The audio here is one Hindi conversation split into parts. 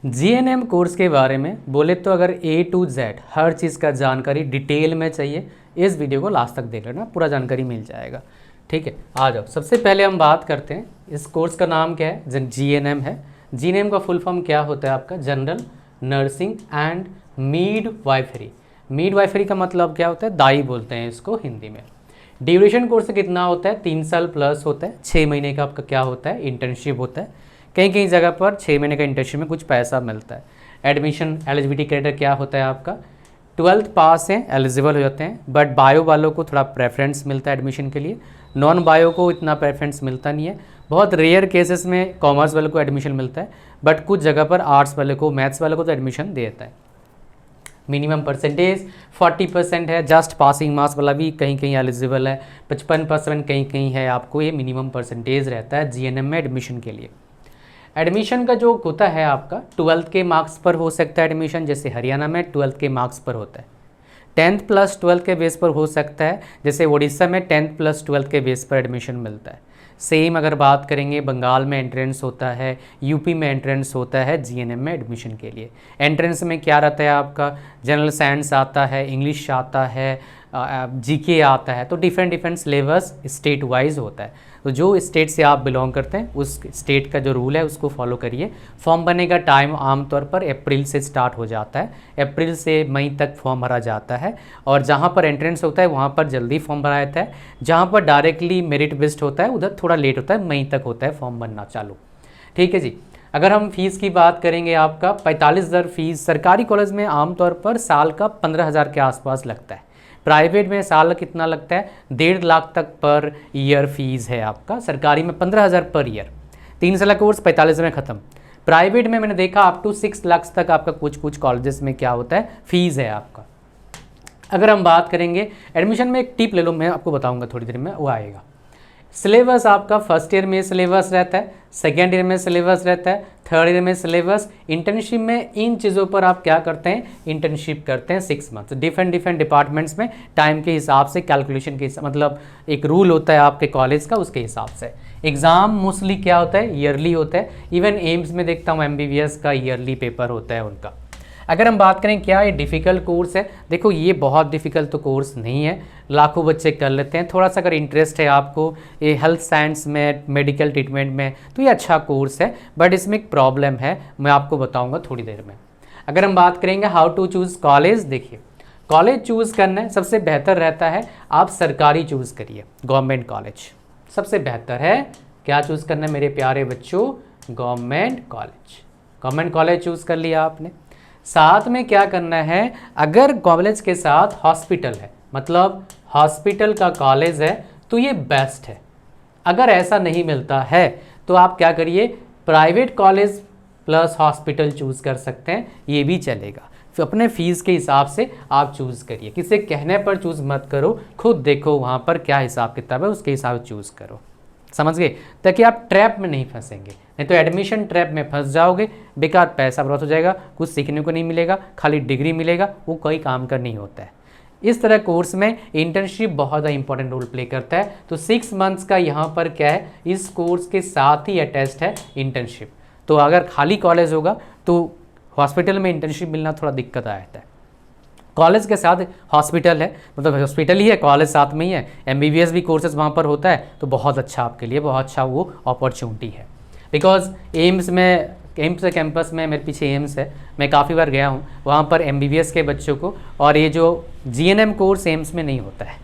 जीएनएम कोर्स के बारे में बोले तो अगर A to Z हर चीज़ का जानकारी डिटेल में चाहिए, इस वीडियो को लास्ट तक देख लेना, पूरा जानकारी मिल जाएगा। ठीक है, आ जाओ। सबसे पहले हम बात करते हैं इस कोर्स का नाम क्या है। जीएनएम है। जीएनएम का फुल फॉर्म क्या होता है आपका? General nursing and midwifery. Midwifery का मतलब क्या होता है? दाई बोलते हैं इसको हिंदी में। ड्यूरेशन कोर्स कितना होता है? 3 साल प्लस होता है। 6 महीने का आपका क्या होता है? इंटर्नशिप होता है। कहीं कहीं जगह पर 6 महीने का इंटर्नशिप में कुछ पैसा मिलता है। एडमिशन एलिजिबिलिटी क्राइटेरिया क्या होता है आपका? 12th पास हैं एलिजिबल हो जाते हैं, बट बायो वालों को थोड़ा प्रेफरेंस मिलता है एडमिशन के लिए, नॉन बायो को इतना प्रेफरेंस मिलता नहीं है। बहुत रेयर केसेस में कॉमर्स वालों को एडमिशन मिलता है, बट कुछ जगह पर आर्ट्स वाले को, मैथ्स वाले को तो एडमिशन देता है। मिनिमम परसेंटेज 40% है। जस्ट पासिंग मार्क्स वाला भी कहीं कहीं एलिजिबल है। 55% कहीं कहीं है। आपको ये मिनिमम परसेंटेज रहता है जीएनएम में एडमिशन के लिए। एडमिशन का जो होता है आपका 12th के मार्क्स पर हो सकता है एडमिशन, जैसे हरियाणा में 12th के मार्क्स पर होता है। 10th प्लस 12th के बेस पर हो सकता है, जैसे उड़ीसा में 10th प्लस 12th के बेस पर एडमिशन मिलता है। सेम अगर बात करेंगे, बंगाल में एंट्रेंस होता है, यूपी में एंट्रेंस होता है जीएनएम में एडमिशन के लिए। एंट्रेंस में क्या रहता है आपका? जनरल साइंस आता है, इंग्लिश आता है, जीके आता है। तो डिफरेंट सिलेबस स्टेट वाइज होता है। तो जो स्टेट से आप बिलोंग करते हैं उस स्टेट का जो रूल है उसको फॉलो करिए। फॉर्म भरने का टाइम आमतौर पर अप्रैल से स्टार्ट हो जाता है। अप्रैल से मई तक फॉर्म भरा जाता है, और जहाँ पर एंट्रेंस होता है वहाँ पर जल्दी फॉर्म भरा जाता है। जहाँ पर डायरेक्टली मेरिट बेस्ड होता है उधर थोड़ा लेट होता है, मई तक होता है फॉर्म भरना चालू। ठीक है जी। अगर हम फीस की बात करेंगे, आपका 45,000 फीस सरकारी कॉलेज में आमतौर पर साल का 15,000 के आसपास लगता है। प्राइवेट में साल कितना लगता है? 1.5 लाख तक पर ईयर फीस है आपका। सरकारी में 15,000 पर ईयर। 3 साल का कोर्स 45 में ख़त्म। प्राइवेट में मैंने देखा अप टू 6 लाख तक आपका कुछ कॉलेजेस में क्या होता है, फीस है आपका। अगर हम बात करेंगे एडमिशन में, एक टिप ले लो, मैं आपको बताऊंगा थोड़ी देर में, वो आएगा। सिलेबस आपका फर्स्ट ईयर में सिलेबस रहता है, सेकेंड ईयर में सिलेबस रहता है, थर्ड ईयर में सिलेबस। इंटर्नशिप में इन चीज़ों पर आप क्या करते हैं? इंटर्नशिप करते हैं 6 मंथ्स डिफरेंट डिपार्टमेंट्स में, टाइम के हिसाब से, कैलकुलेशन के हिसाब, मतलब एक रूल होता है आपके कॉलेज का, उसके हिसाब से। एग्ज़ाम मोस्टली क्या होता है? ईयरली होता है। इवन एम्स में देखता हूँ MBBS का ईयरली पेपर होता है उनका। अगर हम बात करें क्या ये डिफ़िकल्ट कोर्स है, देखो ये बहुत डिफ़िकल्ट तो कोर्स नहीं है, लाखों बच्चे कर लेते हैं। थोड़ा सा अगर इंटरेस्ट है आपको ये हेल्थ साइंस में, मेडिकल ट्रीटमेंट में, तो ये अच्छा कोर्स है, बट इसमें एक प्रॉब्लम है, मैं आपको बताऊंगा थोड़ी देर में। अगर हम बात करेंगे हाउ टू चूज़ कॉलेज, देखिए कॉलेज चूज़ करना है सबसे बेहतर रहता है आप सरकारी चूज़ करिए, गवर्नमेंट कॉलेज सबसे बेहतर है। क्या चूज़ करना है मेरे प्यारे बच्चों? Government college. Government college choose कर लिया आपने। साथ में क्या करना है, अगर कॉलेज के साथ हॉस्पिटल है, मतलब हॉस्पिटल का कॉलेज है, तो ये बेस्ट है। अगर ऐसा नहीं मिलता है तो आप क्या करिए, private college plus hospital choose कर सकते हैं, ये भी चलेगा। फिर अपने फीस के हिसाब से आप चूज़ करिए, किसी कहने पर चूज़ मत करो, खुद देखो वहाँ पर क्या हिसाब किताब है, उसके हिसाब से चूज़ करो। समझ गए? ताकि आप ट्रैप में नहीं फंसेंगे, नहीं तो एडमिशन ट्रैप में फंस जाओगे, बेकार पैसा बर्बाद हो जाएगा, कुछ सीखने को नहीं मिलेगा, खाली डिग्री मिलेगा, वो कोई काम का नहीं होता है। इस तरह कोर्स में इंटर्नशिप बहुत ज़्यादा इंपॉर्टेंट रोल प्ले करता है। तो 6 मंथ्स का यहाँ पर क्या है, इस कोर्स के साथ ही अटैच्ड है इंटर्नशिप। तो अगर खाली कॉलेज होगा तो हॉस्पिटल में इंटर्नशिप मिलना थोड़ा दिक्कत आ जाता है। कॉलेज के साथ हॉस्पिटल है, मतलब हॉस्पिटल ही है, कॉलेज साथ में ही है, MBBS भी कोर्सेज वहाँ पर होता है, तो बहुत अच्छा आपके लिए, बहुत अच्छा वो अपॉर्चुनिटी है। बिकॉज एम्स कैंपस में, मेरे पीछे एम्स है, मैं काफ़ी बार गया हूँ वहाँ पर MBBS के बच्चों को, और ये जो GNM कोर्स एम्स में नहीं होता है।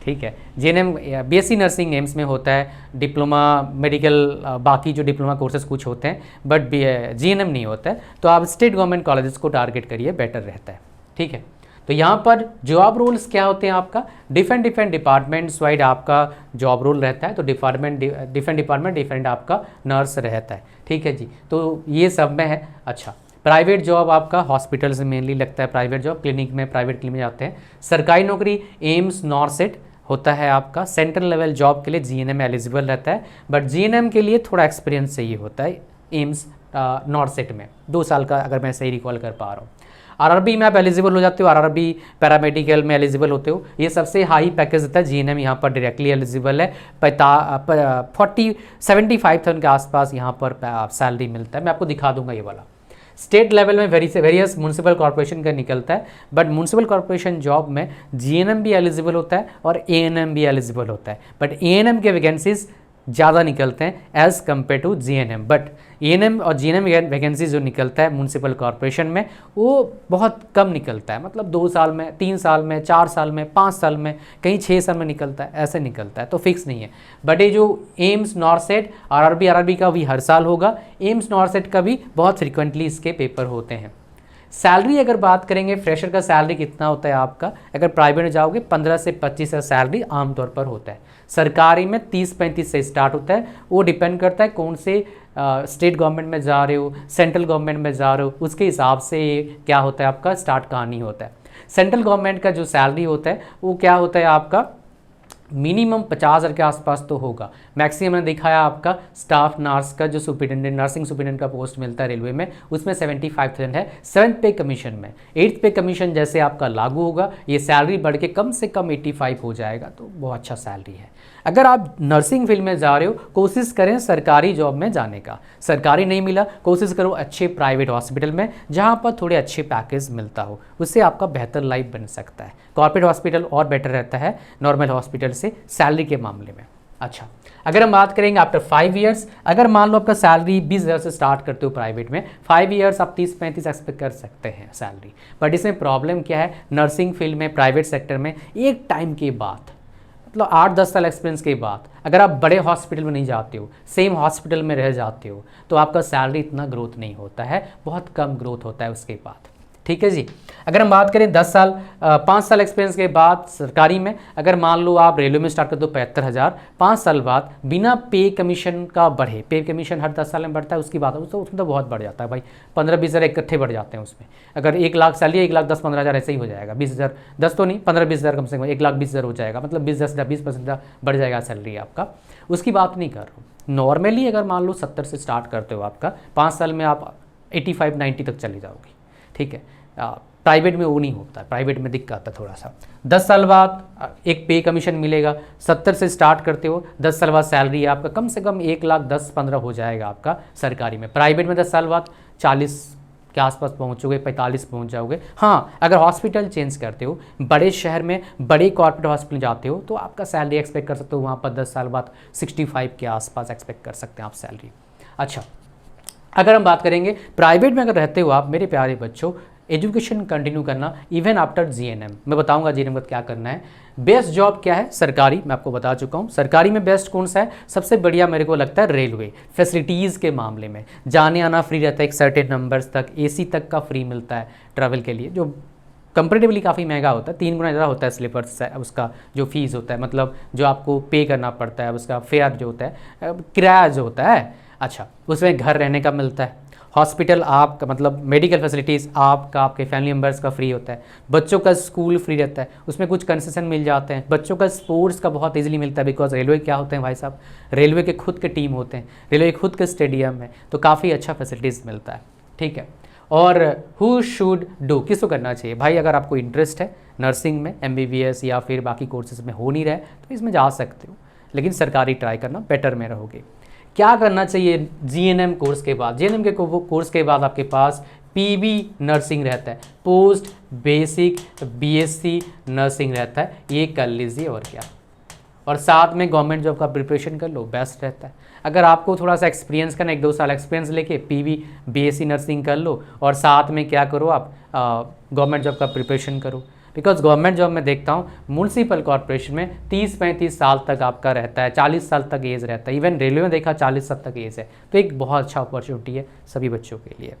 ठीक है, GNM BSc नर्सिंग एम्स में होता है, डिप्लोमा मेडिकल बाकी जो डिप्लोमा कोर्सेज कुछ होते हैं, बट GNM नहीं होता है। तो आप स्टेट गवर्नमेंट कॉलेजेस को टारगेट करिए, बेटर रहता है। ठीक है, तो यहाँ पर जॉब रोल्स क्या होते हैं आपका? डिफरेंट डिपार्टमेंट्स वाइड आपका जॉब रोल रहता है। तो डिफरेंट डिपार्टमेंट डिफरेंट आपका नर्स रहता है। ठीक है जी, तो ये सब में है। अच्छा, प्राइवेट जॉब आपका हॉस्पिटल से मेनली लगता है, प्राइवेट जॉब क्लिनिक में, प्राइवेट क्लिनिक में जाते हैं। सरकारी नौकरी एम्स नॉरसेट होता है आपका। सेंट्रल लेवल जॉब के लिए GNM एलिजिबल रहता है, बट GNM के लिए थोड़ा एक्सपीरियंस चाहिए होता है एम्स नॉरसेट में, 2 साल का, अगर मैं सही रिकॉल कर पा रहा हूँ। RRB में आप एलिजिबल हो जाते हो, RRB पैरामेडिकल में एलिजिबल होते हो, ये सबसे हाई पैकेज देता है। GNM यहाँ पर डायरेक्टली एलिजिबल है, 75,000 के आसपास यहाँ पर सैलरी मिलता है। मैं आपको दिखा दूंगा ये वाला। स्टेट लेवल में वेरियस म्यूनसिपल कॉर्पोरेशन का निकलता है, बट म्यूनसिपल कॉर्पोरेशन जॉब में जीएनएम भी एलिजिबल होता है और एएनएम भी एलिजिबल होता है, बट एएनएम के वैकेंसीज ज़्यादा निकलते हैं as compare to GNM. But ANM और जीएनएम वैकेंसी जो निकलता है म्यूनसिपल कॉर्पोरेशन में वो बहुत कम निकलता है, मतलब 2 साल में, 3 साल में, 4 साल में, 5 साल में, कहीं 6 साल में निकलता है, ऐसे निकलता है, तो फिक्स नहीं है। बट ये जो एम्स नॉर्सेट आरआरबी का भी हर साल होगा, एम्स नॉर्सेट का भी बहुत फ्रिक्वेंटली इसके पेपर होते हैं। सैलरी अगर बात करेंगे, फ्रेशर का सैलरी कितना होता है आपका, अगर प्राइवेट में जाओगे 15 से 25 का सैलरी आमतौर पर होता है। सरकारी में 30-35 से स्टार्ट होता है, वो डिपेंड करता है कौन से स्टेट गवर्नमेंट में जा रहे हो, सेंट्रल गवर्नमेंट में जा रहे हो, उसके हिसाब से क्या होता है आपका स्टार्ट कहानी होता है। सेंट्रल गवर्नमेंट का जो सैलरी होता है वो क्या होता है आपका मिनिमम 50,000 के आसपास तो होगा। मैक्सिमम ने दिखाया आपका स्टाफ नर्स का जो सुपरिटेंडेंट, नर्सिंग सुपरिटेंडेंट का पोस्ट मिलता है रेलवे में, उसमें 75,000 है 7th पे कमीशन में। 8th पे कमीशन जैसे आपका लागू होगा, ये सैलरी बढ़ के कम से कम 85 हो जाएगा, तो बहुत अच्छा सैलरी है। अगर आप नर्सिंग फील्ड में जा रहे हो, कोशिश करें सरकारी जॉब में जाने का। सरकारी नहीं मिला, कोशिश करो अच्छे प्राइवेट हॉस्पिटल में जहाँ पर थोड़े अच्छे पैकेज मिलता हो, उससे आपका बेहतर लाइफ बन सकता है। कॉर्पोरेट हॉस्पिटल और बेटर रहता है नॉर्मल हॉस्पिटल से सैलरी के मामले में। अच्छा, अगर हम बात करेंगे आफ्टर 5 ईयर्स, अगर मान लो आपका सैलरी 20,000 से स्टार्ट करते हो प्राइवेट में, 5 ईयर्स आप 30-35 एक्सपेक्ट कर सकते हैं सैलरी। बट इसमें प्रॉब्लम क्या है, नर्सिंग फील्ड में, प्राइवेट सेक्टर में एक टाइम के बाद, मतलब 8-10 साल एक्सपीरियंस के बाद अगर आप बड़े हॉस्पिटल में नहीं जाते हो, सेम हॉस्पिटल में रह जाते हो, तो आपका सैलरी इतना ग्रोथ नहीं होता है, बहुत कम ग्रोथ होता है उसके बाद। ठीक है जी। अगर हम बात करें 5 साल एक्सपीरियंस के बाद सरकारी में, अगर मान लो आप रेलवे में स्टार्ट कर दो 75,000, 5 साल बाद बिना पे कमीशन का बढ़े, पे कमीशन हर 10 साल में बढ़ता है, उसकी बात है, उसमें तो बहुत बढ़ जाता है भाई, 15-20 हज़ार इकट्ठे बढ़ जाते हैं उसमें। अगर 1 लाख सैलरी, 1,10,15,000 ऐसे ही हो जाएगा, 20,000, 10 तो नहीं, 15-20 हज़ार कम से कम, 1,20,000 हो जाएगा, मतलब 20% बढ़ जाएगा सैलरी आपका। उसकी बात नहीं कर रहा हूँ। नॉर्मली अगर मान लो 70 से स्टार्ट करते हो, आपका 5 साल में आप 85-90 तक चले जाओगे। ठीक है, प्राइवेट में वो नहीं होता, प्राइवेट में दिक्कत आता है थोड़ा सा। 10 साल बाद एक पे कमीशन मिलेगा, 70 से स्टार्ट करते हो, 10 साल बाद सैलरी आपका कम से कम 1,10,15 हो जाएगा आपका सरकारी में। प्राइवेट में 10 साल बाद 40 के आसपास पहुँचोगे, 45 पहुँच जाओगे। हाँ, अगर हॉस्पिटल चेंज करते हो, बड़े शहर में बड़े कॉर्पोरेट हॉस्पिटल जाते हो, तो आपका सैलरी एक्सपेक्ट कर सकते हो वहाँ पर 10 साल बाद 65 के आसपास एक्सपेक्ट कर सकते हैं आप सैलरी। अच्छा, अगर हम बात करेंगे प्राइवेट में अगर रहते हो आप, मेरे प्यारे बच्चों, एजुकेशन कंटिन्यू करना इवन आफ्टर जीएनएम। मैं बताऊंगा जीएनएम को क्या करना है। बेस्ट जॉब क्या है सरकारी, मैं आपको बता चुका हूँ। सरकारी में बेस्ट कौन सा है, सबसे बढ़िया मेरे को लगता है रेलवे। फैसिलिटीज़ के मामले में जाने आना फ्री रहता है, एक सर्टेन नंबर्स तक, एसी तक का फ्री मिलता है ट्रैवल के लिए, जो कंपेरेटिवली काफ़ी महंगा होता है, 3 गुना ज़्यादा होता है स्लीपर्स से, उसका जो फीस होता है, मतलब जो आपको पे करना पड़ता है, उसका फेयर जो होता है, किराया जो होता है। अच्छा, उसमें घर रहने का मिलता है, हॉस्पिटल आपका, मतलब मेडिकल फैसिलिटीज़ आपका, आपके फैमिली मेम्बर्स का फ्री होता है, बच्चों का स्कूल फ्री रहता है, उसमें कुछ कंसेशन मिल जाते हैं, बच्चों का स्पोर्ट्स का बहुत इजीली मिलता है, बिकॉज रेलवे क्या होते हैं भाई साहब, रेलवे के खुद के टीम होते हैं, रेलवे के खुद के स्टेडियम है, तो काफ़ी अच्छा फैसिलिटीज़ मिलता है। ठीक है, और हु शुड डू, किसको करना चाहिए भाई, अगर आपको इंटरेस्ट है नर्सिंग में, MBBS या फिर बाकी कोर्सेज में हो नहीं रहा है, तो इसमें जा सकते हो, लेकिन सरकारी ट्राई करना बेटर में रहोगे। क्या करना चाहिए जीएनएम कोर्स के बाद, जीएनएम के कोर्स के बाद आपके पास PB नर्सिंग रहता है, पोस्ट बेसिक BSc नर्सिंग रहता है, ये कर लीजिए और क्या, और साथ में गवर्नमेंट जॉब का प्रिपरेशन कर लो, बेस्ट रहता है। अगर आपको थोड़ा सा एक्सपीरियंस करना, 1-2 साल एक्सपीरियंस लेके PB BSc नर्सिंग कर लो, और साथ में क्या करो आप गवर्नमेंट जॉब का प्रिपरेशन करो, बिकॉज गवर्नमेंट जॉब में देखता हूँ म्यूनसिपल कॉर्पोरेशन में 30-35 साल तक आपका रहता है, 40 साल तक एज रहता है, इवन रेलवे में देखा 40 साल तक एज है, तो एक बहुत अच्छा अपॉर्चुनिटी है सभी बच्चों के लिए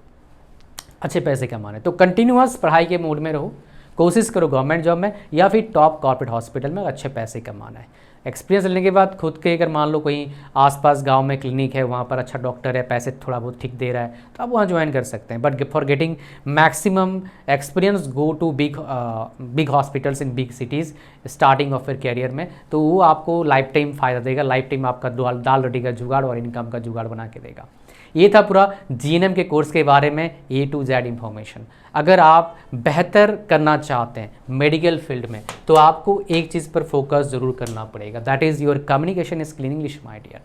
अच्छे पैसे कमाने। तो कंटिन्यूअस पढ़ाई के मोड में रहो, कोशिश करो गवर्नमेंट जॉब में या फिर टॉप कॉर्पोरेट हॉस्पिटल में अच्छे पैसे कमाना है। एक्सपीरियंस लेने के बाद खुद के, अगर मान लो कोई आसपास गांव में क्लिनिक है, वहाँ पर अच्छा डॉक्टर है, पैसे थोड़ा बहुत ठीक दे रहा है, तो आप वहाँ ज्वाइन कर सकते हैं। But for getting maximum experience, go to big hospitals in big cities starting of your career में, तो वो आपको लाइफ टाइम फ़ायदा देगा, लाइफ टाइम आपका दाल रोटी का जुगाड़ और इनकम का जुगाड़ बना के देगा। ये था पूरा जीएनएम के कोर्स के बारे में A to Z इंफॉर्मेशन। अगर आप बेहतर करना चाहते हैं मेडिकल फील्ड में, तो आपको एक चीज़ पर फोकस ज़रूर करना पड़ेगा, that is your communication skill in English my dear.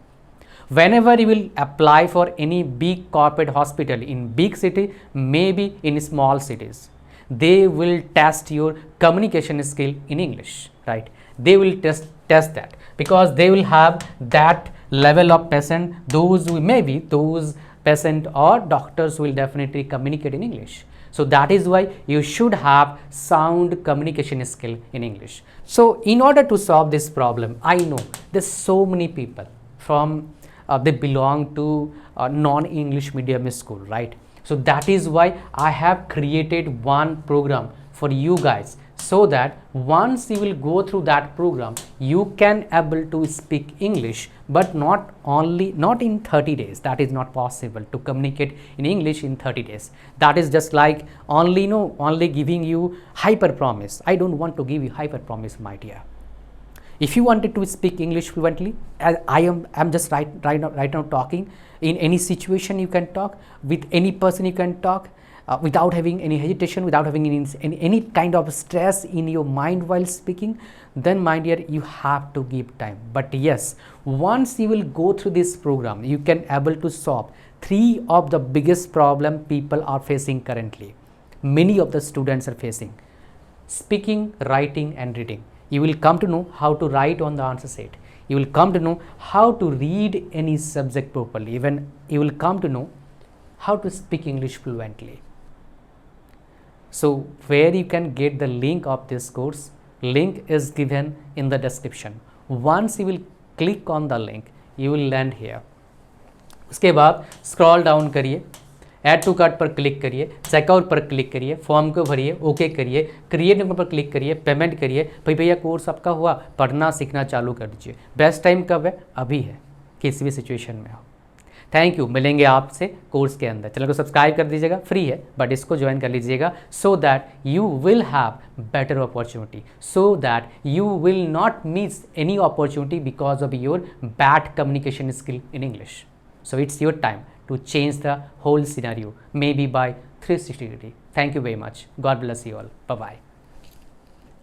Whenever you will apply for any big corporate hospital in big city, maybe in small cities, they will test your communication skill in English, right? They will test that, because they will have that level of patient, those who maybe those patient or doctors will definitely communicate in English. So that is why you should have sound communication skill in English. So in order to solve this problem, I know there's so many people from they belong to non-English medium school, right? So that is why I have created one program for you guys, so that once you will go through that program, you can able to speak English, but not in 30 days. That is not possible to communicate in English in 30 days. That is just like only giving you hyper promise. I don't want to give you hyper promise, my dear. If you wanted to speak English fluently, as I'm just right now talking, in any situation you can talk, with any person you can talk, without having any hesitation, without having any kind of stress in your mind while speaking, then my dear, you have to give time. But yes, once you will go through this program, you can able to solve 3 of the biggest problem people are facing currently. Many of the students are facing: speaking, writing and reading. You will come to know how to write on the answer sheet. You will come to know how to read any subject properly. Even you will come to know how to speak English fluently. So where you can get the link of this course, link is given in the description. Once you will click on the link, you will land here. उसके बाद स्क्रॉल डाउन करिए, ऐड टू कार्ट पर क्लिक करिए, चेकआउट पर क्लिक करिए, फॉर्म को भरिए, ओके करिए, क्रिएट नंबर पर क्लिक करिए, पेमेंट करिए। भाई भैया कोर्स आपका हुआ, पढ़ना सीखना चालू कर दीजिए। बेस्ट टाइम कब है? अभी है, किसी भी सिचुएशन में हो। थैंक यू, मिलेंगे आपसे कोर्स के अंदर। चैनल को सब्सक्राइब कर दीजिएगा, फ्री है, बट इसको ज्वाइन कर लीजिएगा, so that you will have better opportunity, so that you will not miss any opportunity because of your bad communication skill in English. So it's your time to change the whole scenario, maybe by 360 degree. Thank you very much. God bless you all. Bye bye.